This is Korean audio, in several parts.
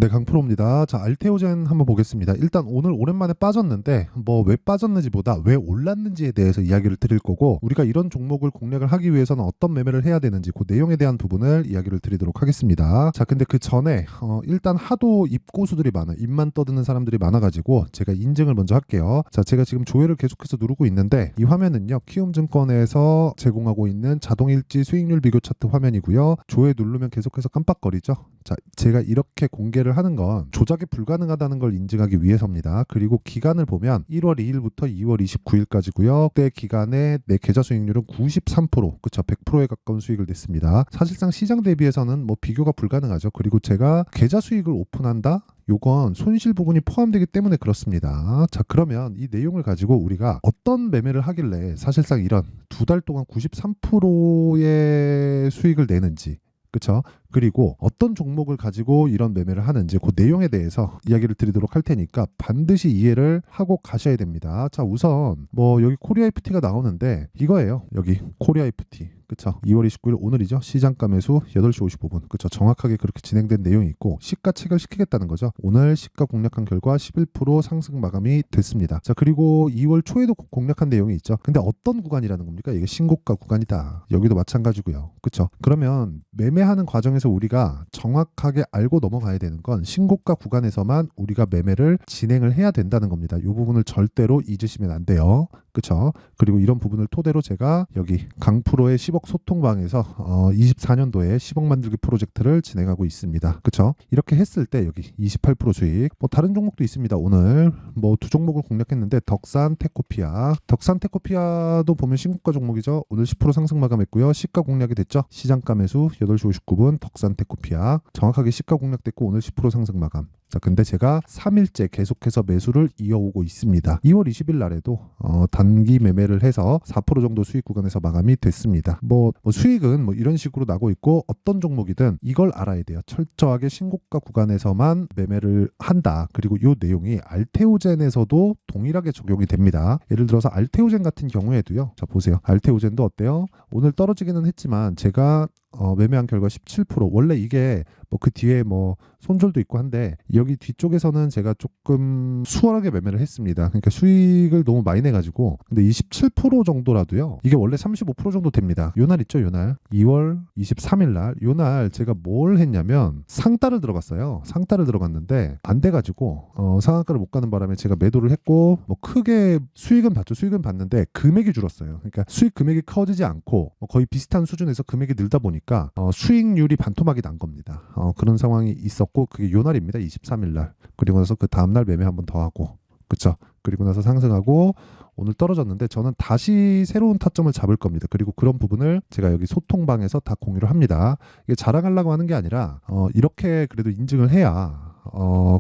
네, 강프로입니다. 자, 알테오젠 한번 보겠습니다. 일단 오늘 오랜만에 빠졌는데 뭐 왜 빠졌는지보다 왜 올랐는지에 대해서 이야기를 드릴 거고, 우리가 이런 종목을 공략을 하기 위해서는 어떤 매매를 해야 되는지 그 내용에 대한 부분을 이야기를 드리도록 하겠습니다. 자, 근데 그 전에 일단 하도 입고수들이 많아, 입만 떠드는 사람들이 많아가지고 제가 인증을 먼저 할게요. 자, 제가 지금 조회를 계속해서 누르고 있는데 이 화면은요, 키움증권에서 제공하고 있는 자동일지 수익률 비교 차트 화면이고요. 조회 누르면 계속해서 깜빡거리죠. 자, 제가 이렇게 공개를 하는 건 조작이 불가능하다는 걸 인증하기 위해서입니다. 그리고 기간을 보면 1월 2일부터 2월 29일까지고요. 그때 기간에 내 계좌 수익률은 93%, 그쵸, 100%에 가까운 수익을 냈습니다. 사실상 시장 대비해서는 뭐 비교가 불가능하죠. 그리고 제가 계좌 수익을 오픈한다? 요건 손실 부분이 포함되기 때문에 그렇습니다. 자, 그러면 이 내용을 가지고 우리가 어떤 매매를 하길래 사실상 이런 두 달 동안 93%의 수익을 내는지, 그쵸? 그리고 어떤 종목을 가지고 이런 매매를 하는지 그 내용에 대해서 이야기를 드리도록 할 테니까 반드시 이해를 하고 가셔야 됩니다. 자, 우선 뭐 여기 코리아 FT가 나오는데 이거예요. 여기 코리아 FT, 그쵸? 2월 29일 오늘이죠. 시장가 매수 8시 55분, 그쵸? 정확하게 그렇게 진행된 내용이 있고 시가 체결시키겠다는 거죠. 오늘 시가 공략한 결과 11% 상승 마감이 됐습니다. 자, 그리고 2월 초에도 공략한 내용이 있죠. 근데 어떤 구간이라는 겁니까? 이게 신고가 구간이다. 여기도 마찬가지고요. 그쵸? 그러면 매매하는 과정에서 우리가 정확하게 알고 넘어가야 되는 건 신고가 구간에서만 우리가 매매를 진행을 해야 된다는 겁니다. 이 부분을 절대로 잊으시면 안 돼요. 그쵸? 그리고 이런 부분을 토대로 제가 여기 강프로의 10억 소통방에서 24년도에 10억 만들기 프로젝트를 진행하고 있습니다. 그쵸? 이렇게 했을 때 여기 28% 수익, 뭐 다른 종목도 있습니다. 오늘 뭐 두 종목을 공략했는데 덕산 테코피아도 보면 신고가 종목이죠. 오늘 10% 상승 마감했고요. 시가 공략이 됐죠. 시장가 매수 8시 59분 덕산 테코피아 정확하게 시가 공략됐고 오늘 10% 상승 마감. 자, 근데 제가 3일째 계속해서 매수를 이어오고 있습니다. 2월 20일 날에도 단기 매매를 해서 4% 정도 수익 구간에서 마감이 됐습니다. 뭐 수익은 뭐 이런 식으로 나고 있고, 어떤 종목이든 이걸 알아야 돼요. 철저하게 신고가 구간에서만 매매를 한다. 그리고 이 내용이 알테오젠에서도 동일하게 적용이 됩니다. 예를 들어서 알테오젠 같은 경우에도요. 자, 보세요. 알테오젠도 어때요? 오늘 떨어지기는 했지만 제가 매매한 결과 17%. 원래 이게 뭐 그 뒤에 뭐 손절도 있고 한데 여기 뒤쪽에서는 제가 조금 수월하게 매매를 했습니다. 그러니까 수익을 너무 많이 내가지고, 근데 27% 정도라도요. 이게 원래 35% 정도 됩니다. 요날 있죠, 요날 2월 23일 날, 요날 제가 뭘 했냐면 상따를 들어갔어요. 상따를 들어갔는데 안 돼가지고 상한가를 못 가는 바람에 제가 매도를 했고, 뭐 크게 수익은 봤죠. 수익은 봤는데 금액이 줄었어요. 그러니까 수익 금액이 커지지 않고 거의 비슷한 수준에서 금액이 늘다 보니까 수익률이 반토막이 난 겁니다. 그런 상황이 있었고, 그게 요날입니다. 23일 날. 그리고 나서 그 다음날 매매 한 번 더 하고, 그쵸? 그리고 나서 상승하고 오늘 떨어졌는데 저는 다시 새로운 타점을 잡을 겁니다. 그리고 그런 부분을 제가 여기 소통방에서 다 공유를 합니다. 이게 자랑하려고 하는 게 아니라 이렇게 그래도 인증을 해야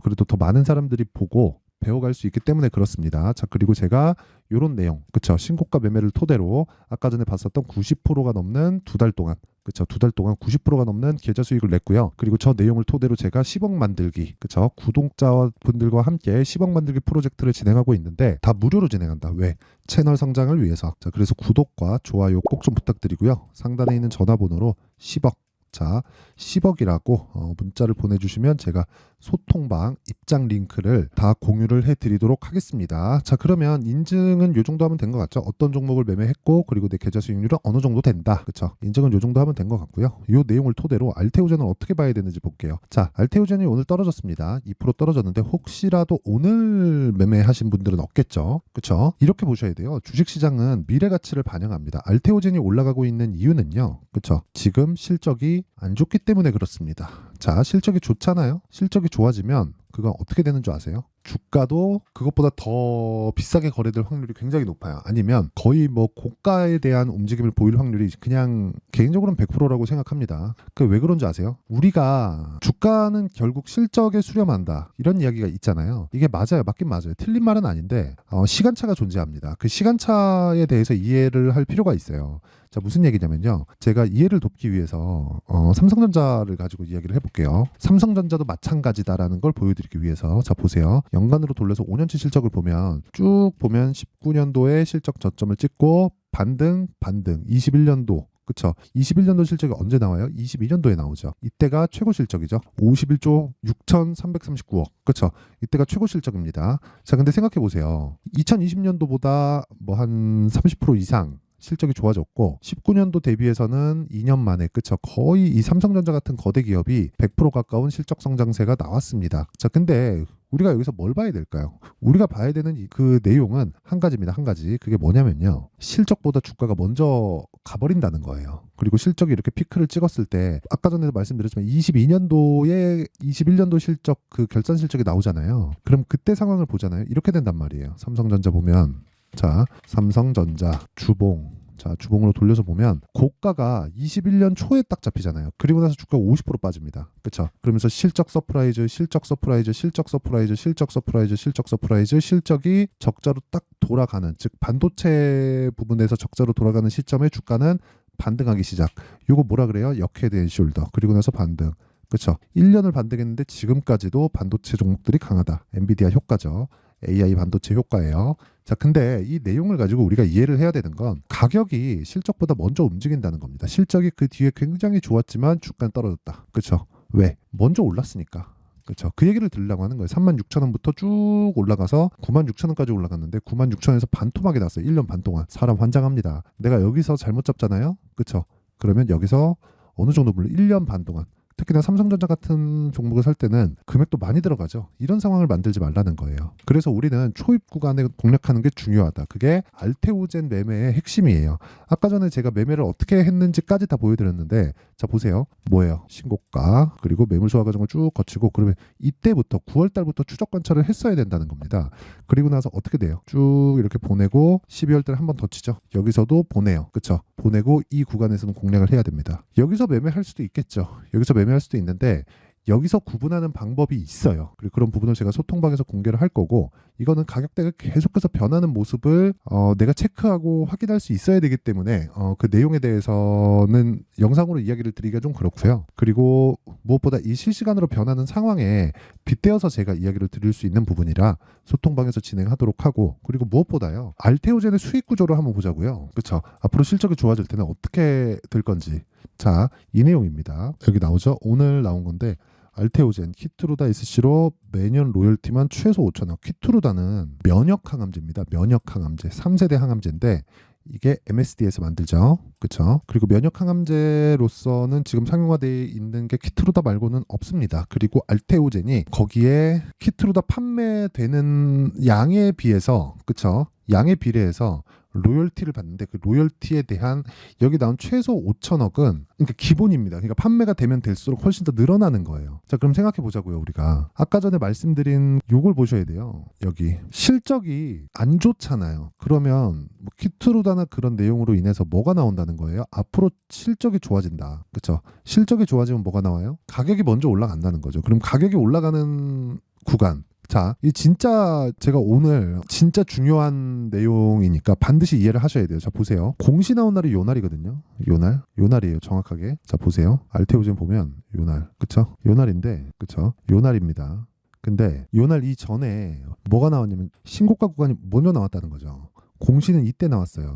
그래도 더 많은 사람들이 보고 배워갈 수 있기 때문에 그렇습니다. 자, 그리고 제가 이런 내용, 그쵸? 신고가 매매를 토대로 아까 전에 봤었던 90%가 넘는 두 달 동안, 그쵸? 두 달 동안 90%가 넘는 계좌 수익을 냈고요. 그리고 저 내용을 토대로 제가 10억 만들기, 그쵸? 구독자분들과 함께 10억 만들기 프로젝트를 진행하고 있는데 다 무료로 진행한다. 왜? 채널 성장을 위해서. 자, 그래서 구독과 좋아요 꼭 좀 부탁드리고요. 상단에 있는 전화번호로 10억, 자, 10억이라고 문자를 보내주시면 제가 소통방 입장 링크를 다 공유를 해드리도록 하겠습니다. 자, 그러면 인증은 요 정도 하면 된 것 같죠? 어떤 종목을 매매했고, 그리고 내 계좌 수익률은 어느 정도 된다. 그쵸? 인증은 요 정도 하면 된 것 같고요. 요 내용을 토대로 알테오젠을 어떻게 봐야 되는지 볼게요. 자, 알테오젠이 오늘 떨어졌습니다. 2% 떨어졌는데 혹시라도 오늘 매매하신 분들은 없겠죠? 그쵸? 이렇게 보셔야 돼요. 주식시장은 미래 가치를 반영합니다. 알테오젠이 올라가고 있는 이유는요. 그쵸? 지금 실적이 안 좋기 때문에 그렇습니다. 자, 실적이 좋잖아요. 실적이 좋아지면 그건 어떻게 되는 줄 아세요? 주가도 그것보다 더 비싸게 거래될 확률이 굉장히 높아요. 아니면 거의 뭐 고가에 대한 움직임을 보일 확률이 그냥 개인적으로는 100%라고 생각합니다. 그 왜 그런지 아세요? 우리가 주가는 결국 실적에 수렴한다, 이런 이야기가 있잖아요. 이게 맞아요. 맞긴 맞아요. 틀린 말은 아닌데 시간차가 존재합니다. 그 시간차에 대해서 이해를 할 필요가 있어요. 자, 무슨 얘기냐면요. 제가 이해를 돕기 위해서 삼성전자를 가지고 이야기를 해볼게요. 삼성전자도 마찬가지다라는 걸 보여드리기 위해서, 자, 보세요. 연간으로 돌려서 5년치 실적을 보면 쭉 보면 19년도에 실적 저점을 찍고 반등, 21년도, 그쵸? 21년도 실적이 언제 나와요? 22년도에 나오죠. 이때가 최고 실적이죠. 51조 6,339억. 그쵸? 이때가 최고 실적입니다. 자, 근데 생각해 보세요. 2020년도보다 뭐 한 30% 이상 실적이 좋아졌고 19년도 대비해서는 2년 만에 그쵸 거의 이 삼성전자 같은 거대 기업이 100% 가까운 실적 성장세가 나왔습니다. 자, 근데 우리가 여기서 뭘 봐야 될까요? 우리가 봐야 되는 그 내용은 한 가지입니다. 한 가지. 그게 뭐냐면요. 실적보다 주가가 먼저 가버린다는 거예요. 그리고 실적이 이렇게 피크를 찍었을 때 아까 전에도 말씀드렸지만 22년도에 21년도 실적 그 결산 실적이 나오잖아요. 그럼 그때 상황을 보잖아요. 이렇게 된단 말이에요. 삼성전자 보면 자, 삼성전자 주봉. 자, 주봉으로 돌려서 보면 고가가 21년 초에 딱 잡히잖아요. 그리고 나서 주가가 50% 빠집니다. 그렇죠? 그러면서 실적 서프라이즈, 실적 서프라이즈, 실적 서프라이즈, 실적 서프라이즈, 실적 서프라이즈, 실적이 적자로 딱 돌아가는, 즉 반도체 부분에서 적자로 돌아가는 시점에 주가는 반등하기 시작. 요거 뭐라 그래요? 역헤드 앤 숄더. 그리고 나서 반등. 그렇죠? 1년을 반등했는데 지금까지도 반도체 종목들이 강하다. 엔비디아 효과죠. AI 반도체 효과예요. 자, 근데 이 내용을 가지고 우리가 이해를 해야 되는 건 가격이 실적보다 먼저 움직인다는 겁니다. 실적이 그 뒤에 굉장히 좋았지만 주가는 떨어졌다. 그렇죠? 왜? 먼저 올랐으니까. 그렇죠? 그 얘기를 들으려고 하는 거예요. 36,000원부터 쭉 올라가서 96,000원까지 올라갔는데 96,000원에서 반토막이 났어요. 1년 반 동안. 사람 환장합니다. 내가 여기서 잘못 잡잖아요. 그렇죠? 그러면 여기서 어느 정도 물론 1년 반 동안 특히나 삼성전자 같은 종목을 살 때는 금액도 많이 들어가죠. 이런 상황을 만들지 말라는 거예요. 그래서 우리는 초입 구간에 공략하는 게 중요하다. 그게 알테오젠 매매의 핵심이에요. 아까 전에 제가 매매를 어떻게 했는지까지 다 보여드렸는데 자, 보세요. 뭐예요? 신고가 그리고 매물 소화 과정을 쭉 거치고 그러면 이때부터 9월 달부터 추적 관찰을 했어야 된다는 겁니다. 그리고 나서 어떻게 돼요? 쭉 이렇게 보내고 12월 달에 한 번 더 치죠. 여기서도 보내요. 그쵸? 보내고 이 구간에서는 공략을 해야 됩니다. 여기서 매매할 수도 있겠죠. 여기서 매매할 수도 있는데 여기서 구분하는 방법이 있어요. 그리고 그런 부분을 제가 소통방에서 공개를 할 거고 이거는 가격대가 계속해서 변하는 모습을 내가 체크하고 확인할 수 있어야 되기 때문에 그 내용에 대해서는 영상으로 이야기를 드리기가 좀 그렇고요. 그리고 무엇보다 이 실시간으로 변하는 상황에 빗대어서 제가 이야기를 드릴 수 있는 부분이라 소통방에서 진행하도록 하고 그리고 무엇보다요. 알테오젠의 수익 구조를 한번 보자고요. 그렇죠? 앞으로 실적이 좋아질 때는 어떻게 될 건지 자, 이 내용입니다. 여기 나오죠? 오늘 나온 건데 알테오젠, 키트루다 SC로 매년 로열티만 최소 5,000원. 키트루다는 면역 항암제입니다. 면역 항암제. 3세대 항암제인데 이게 MSD에서 만들죠. 그렇죠? 그리고 면역 항암제로서는 지금 상용화되어 있는 게 키트루다 말고는 없습니다. 그리고 알테오젠이 거기에 키트루다 판매되는 양에 비해서 그렇죠? 양에 비례해서 로열티를 받는데 그 로열티에 대한 여기 나온 최소 5천억은 그러니까 기본입니다. 그러니까 판매가 되면 될수록 훨씬 더 늘어나는 거예요. 자, 그럼 생각해 보자고요. 우리가 아까 전에 말씀드린 요걸 보셔야 돼요. 여기 실적이 안 좋잖아요. 그러면 뭐 키트루다나 그런 내용으로 인해서 뭐가 나온다는 거예요? 앞으로 실적이 좋아진다. 그렇죠? 실적이 좋아지면 뭐가 나와요? 가격이 먼저 올라간다는 거죠. 그럼 가격이 올라가는 구간 자, 이 진짜 제가 오늘 진짜 중요한 내용이니까 반드시 이해를 하셔야 돼요. 자, 보세요. 공시 나온 날이 요 날이거든요. 요 날이에요. 정확하게. 자, 보세요. 알테오젠 보면 요 날. 그쵸? 요 날인데, 그쵸? 요 날입니다. 근데 요 날 이전에 뭐가 나왔냐면 신고가 구간이 먼저 나왔다는 거죠. 공시는 이때 나왔어요.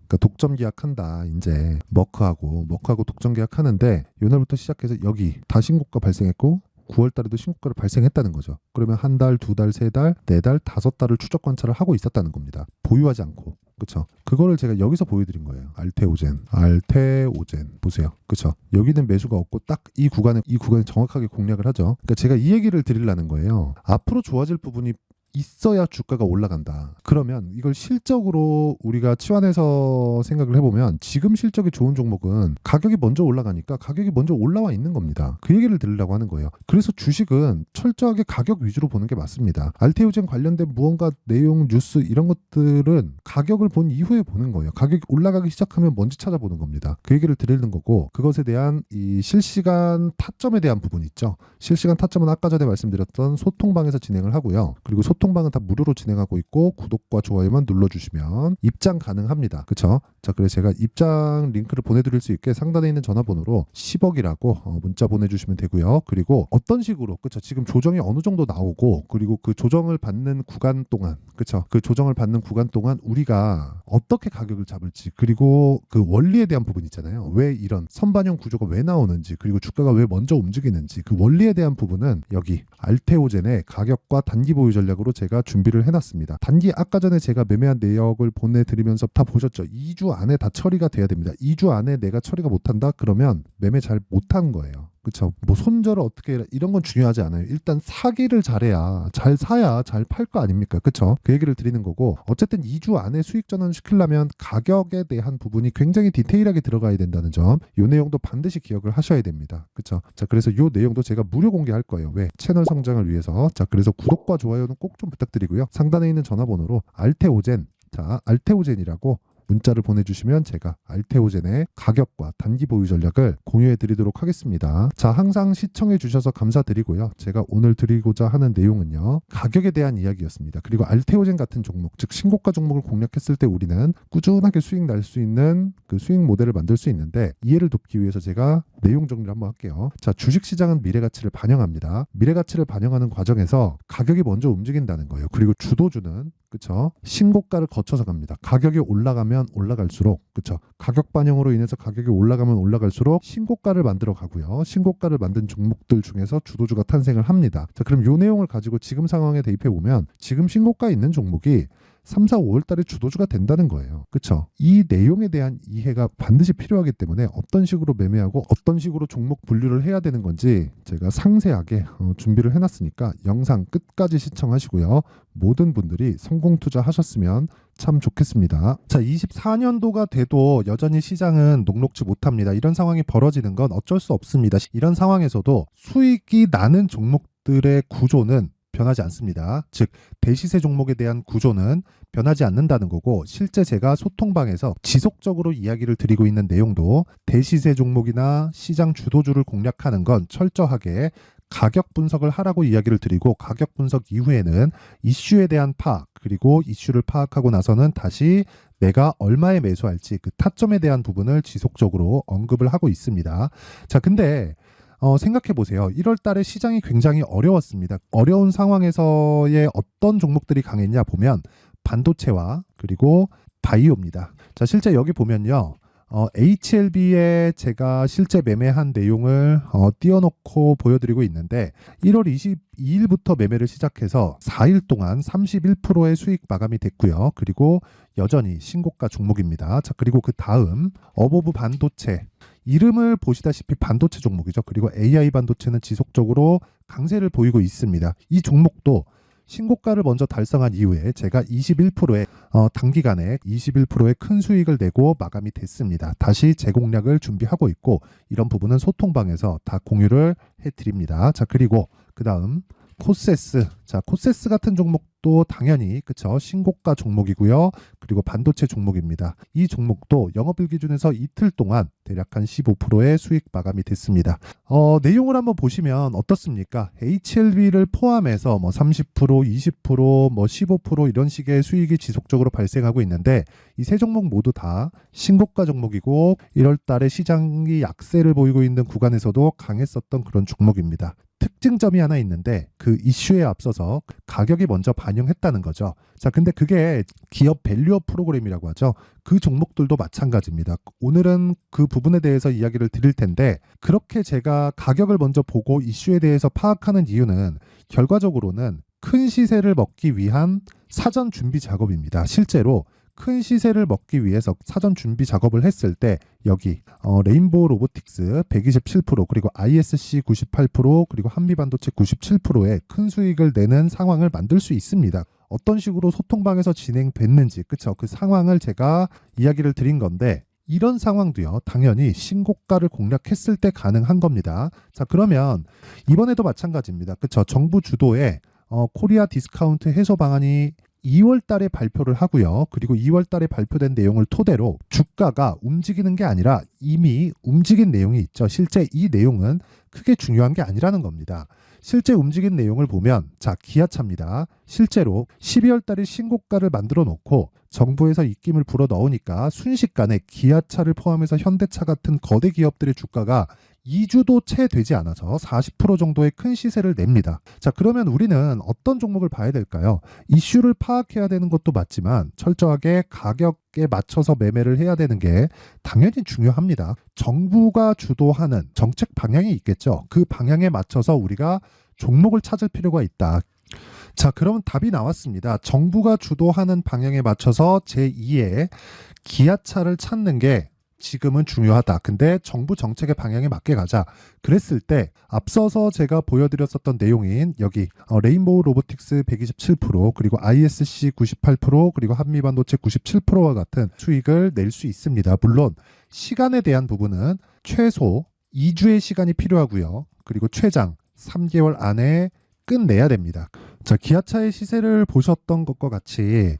그러니까 독점 계약한다. 이제 머크하고 독점 계약하는데 요 날부터 시작해서 여기 다 신고가 발생했고 9월 달에도 신고가를 발생했다는 거죠. 그러면 한 달, 두 달, 세 달, 네 달, 다섯 달을 추적 관찰을 하고 있었다는 겁니다. 보유하지 않고. 그렇죠? 그거를 제가 여기서 보여드린 거예요. 알테오젠 보세요. 그렇죠? 여기는 매수가 없고 딱 이 구간에 정확하게 공략을 하죠. 그러니까 제가 이 얘기를 드리려는 거예요. 앞으로 좋아질 부분이 있어야 주가가 올라간다. 그러면 이걸 실적으로 우리가 치환해서 생각을 해보면 지금 실적이 좋은 종목은 가격이 먼저 올라가니까 가격이 먼저 올라와 있는 겁니다. 그 얘기를 들으려고 하는 거예요. 그래서 주식은 철저하게 가격 위주로 보는 게 맞습니다. 알테오젠 관련된 무언가 내용, 뉴스 이런 것들은 가격을 본 이후에 보는 거예요. 가격이 올라가기 시작하면 먼저 찾아보는 겁니다. 그 얘기를 드리는 거고 그것에 대한 이 실시간 타점에 대한 부분이 있죠. 실시간 타점은 아까 전에 말씀드렸던 소통방에서 진행을 하고요. 그리고 소통방은 다 무료로 진행하고 있고 구독과 좋아요만 눌러주시면 입장 가능합니다. 그쵸? 자, 자, 그래서 제가 입장 링크를 보내드릴 수 있게 상단에 있는 전화번호로 10억이라고 문자 보내주시면 되고요. 그리고 어떤 식으로, 그쵸, 지금 조정이 어느 정도 나오고, 그리고 그 조정을 받는 구간 동안, 그쵸, 그 조정을 받는 구간 동안 우리가 어떻게 가격을 잡을지, 그리고 그 원리에 대한 부분 있잖아요. 왜 이런 선반영 구조가 왜 나오는지, 그리고 주가가 왜 먼저 움직이는지, 그 원리에 대한 부분은 여기 알테오젠의 가격과 단기 보유 전략으로 제가 준비를 해놨습니다. 단기 아까 전에 제가 매매한 내역을 보내드리면서 다 보셨죠? 2주 안에 다 처리가 돼야 됩니다. 2주 안에 내가 처리가 못한다? 그러면 매매 잘 못한 거예요. 그쵸? 뭐 손절을 어떻게 해라, 이런 건 중요하지 않아요. 일단 사기를 잘해야, 잘 사야 잘 팔 거 아닙니까? 그쵸? 그 얘기를 드리는 거고, 어쨌든 2주 안에 수익 전환 시키려면 가격에 대한 부분이 굉장히 디테일하게 들어가야 된다는 점, 이 내용도 반드시 기억을 하셔야 됩니다. 그쵸? 자, 그래서 이 내용도 제가 무료 공개할 거예요. 왜? 채널 성장을 위해서. 자, 그래서 구독과 좋아요는 꼭 좀 부탁드리고요. 상단에 있는 전화번호로 알테오젠, 자, 알테오젠이라고 문자를 보내주시면 제가 알테오젠의 가격과 단기 보유 전략을 공유해 드리도록 하겠습니다. 자, 항상 시청해 주셔서 감사드리고요. 제가 오늘 드리고자 하는 내용은요, 가격에 대한 이야기였습니다. 그리고 알테오젠 같은 종목, 즉 신고가 종목을 공략했을 때 우리는 꾸준하게 수익 날 수 있는 그 수익 모델을 만들 수 있는데, 이해를 돕기 위해서 제가 내용 정리를 한번 할게요. 자, 주식시장은 미래가치를 반영합니다. 미래가치를 반영하는 과정에서 가격이 먼저 움직인다는 거예요. 그리고 주도주는, 그쵸, 신고가를 거쳐서 갑니다. 가격이 올라가면 올라갈수록, 그쵸, 가격 반영으로 인해서 가격이 올라가면 올라갈수록 신고가를 만들어 가고요. 신고가를 만든 종목들 중에서 주도주가 탄생을 합니다. 자, 그럼 이 내용을 가지고 지금 상황에 대입해 보면 지금 신고가에 있는 종목이 3, 4, 5월 달에 주도주가 된다는 거예요. 그쵸? 이 내용에 대한 이해가 반드시 필요하기 때문에 어떤 식으로 매매하고 어떤 식으로 종목 분류를 해야 되는 건지 제가 상세하게 준비를 해놨으니까 영상 끝까지 시청하시고요. 모든 분들이 성공 투자하셨으면 참 좋겠습니다. 자, 24년도가 돼도 여전히 시장은 녹록지 못합니다. 이런 상황이 벌어지는 건 어쩔 수 없습니다. 이런 상황에서도 수익이 나는 종목들의 구조는 변하지 않습니다. 즉, 대시세 종목에 대한 구조는 변하지 않는다는 거고, 실제 제가 소통방에서 지속적으로 이야기를 드리고 있는 내용도 대시세 종목이나 시장 주도주를 공략하는 건 철저하게 가격 분석을 하라고 이야기를 드리고, 가격 분석 이후에는 이슈에 대한 파악, 그리고 이슈를 파악하고 나서는 다시 내가 얼마에 매수할지 그 타점에 대한 부분을 지속적으로 언급을 하고 있습니다. 자, 근데 생각해 보세요. 1월 달에 시장이 굉장히 어려웠습니다. 어려운 상황에서의 어떤 종목들이 강했냐 보면 반도체와 그리고 바이오입니다. 자, 실제 여기 보면요. HLB에 제가 실제 매매한 내용을 띄워놓고 보여드리고 있는데, 1월 22일부터 매매를 시작해서 4일 동안 31%의 수익 마감이 됐고요. 그리고 여전히 신고가 종목입니다. 자, 그리고 그 다음 어보브 반도체, 이름을 보시다시피 반도체 종목이죠. 그리고 AI 반도체는 지속적으로 강세를 보이고 있습니다. 이 종목도 신고가를 먼저 달성한 이후에 제가 21%의 단기간에 21%의 큰 수익을 내고 마감이 됐습니다. 다시 재공략을 준비하고 있고, 이런 부분은 소통방에서 다 공유를 해드립니다. 자, 그리고 그 다음 코세스. 자, 코세스 같은 종목도 당연히, 그쵸, 신고가 종목이고요. 그리고 반도체 종목입니다. 이 종목도 영업일 기준에서 이틀 동안 대략 한 15%의 수익 마감이 됐습니다. 내용을 한번 보시면 어떻습니까? HLB를 포함해서 뭐 30%, 20%, 뭐 15% 이런 식의 수익이 지속적으로 발생하고 있는데, 이 세 종목 모두 다 신고가 종목이고 1월 달에 시장이 약세를 보이고 있는 구간에서도 강했었던 그런 종목입니다. 특징점이 하나 있는데, 그 이슈에 앞서서 가격이 먼저 반영했다는 거죠. 자, 근데 그게 기업 밸류업 프로그램이라고 하죠. 그 종목들도 마찬가지입니다. 오늘은 그 부분에 대해서 이야기를 드릴 텐데, 그렇게 제가 가격을 먼저 보고 이슈에 대해서 파악하는 이유는 결과적으로는 큰 시세를 먹기 위한 사전 준비 작업입니다. 실제로 큰 시세를 먹기 위해서 사전 준비 작업을 했을 때 여기 레인보우 로보틱스 127%, 그리고 ISC 98%, 그리고 한미반도체 97%의 큰 수익을 내는 상황을 만들 수 있습니다. 어떤 식으로 소통방에서 진행됐는지, 그쵸, 그 상황을 제가 이야기를 드린 건데, 이런 상황도요, 당연히 신고가를 공략했을 때 가능한 겁니다. 자, 그러면 이번에도 마찬가지입니다. 그쵸, 정부 주도의 코리아 디스카운트 해소 방안이 2월 달에 발표를 하고요. 그리고 2월 달에 발표된 내용을 토대로 주가가 움직이는 게 아니라 이미 움직인 내용이 있죠. 실제 이 내용은 크게 중요한 게 아니라는 겁니다. 실제 움직인 내용을 보면 자, 기아차입니다. 실제로 12월 달에 신고가를 만들어 놓고 정부에서 입김을 불어 넣으니까 순식간에 기아차를 포함해서 현대차 같은 거대 기업들의 주가가 2주도 채 되지 않아서 40% 정도의 큰 시세를 냅니다. 자, 그러면 우리는 어떤 종목을 봐야 될까요? 이슈를 파악해야 되는 것도 맞지만 철저하게 가격에 맞춰서 매매를 해야 되는 게 당연히 중요합니다. 정부가 주도하는 정책 방향이 있겠죠. 그 방향에 맞춰서 우리가 종목을 찾을 필요가 있다. 자, 그러면 답이 나왔습니다. 정부가 주도하는 방향에 맞춰서 제2의 기아차를 찾는 게 지금은 중요하다. 근데 정부 정책의 방향에 맞게 가자. 그랬을 때 앞서서 제가 보여드렸었던 내용인 여기 레인보우 로보틱스 127% 그리고 ISC 98% 그리고 한미반도체 97%와 같은 수익을 낼 수 있습니다. 물론 시간에 대한 부분은 최소 2주의 시간이 필요하고요. 그리고 최장 3개월 안에 끝내야 됩니다. 자, 기아차의 시세를 보셨던 것과 같이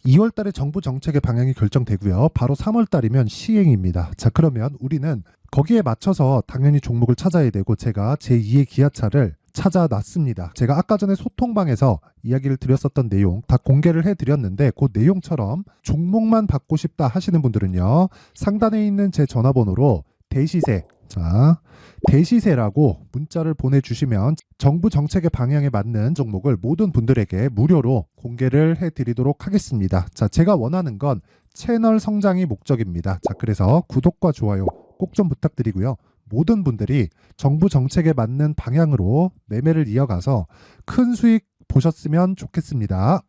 2월 달에 정부 정책의 방향이 결정되고요. 바로 3월 달이면 시행입니다. 자, 그러면 우리는 거기에 맞춰서 당연히 종목을 찾아야 되고 제가 제2의 기아차를 찾아놨습니다. 제가 아까 전에 소통방에서 이야기를 드렸었던 내용 다 공개를 해드렸는데 그 내용처럼 종목만 받고 싶다 하시는 분들은요. 상단에 있는 제 전화번호로 대시세, 자, 대시세라고 문자를 보내주시면 정부 정책의 방향에 맞는 종목을 모든 분들에게 무료로 공개를 해드리도록 하겠습니다. 자, 제가 원하는 건 채널 성장이 목적입니다. 자, 그래서 구독과 좋아요 꼭 좀 부탁드리고요. 모든 분들이 정부 정책에 맞는 방향으로 매매를 이어가서 큰 수익 보셨으면 좋겠습니다.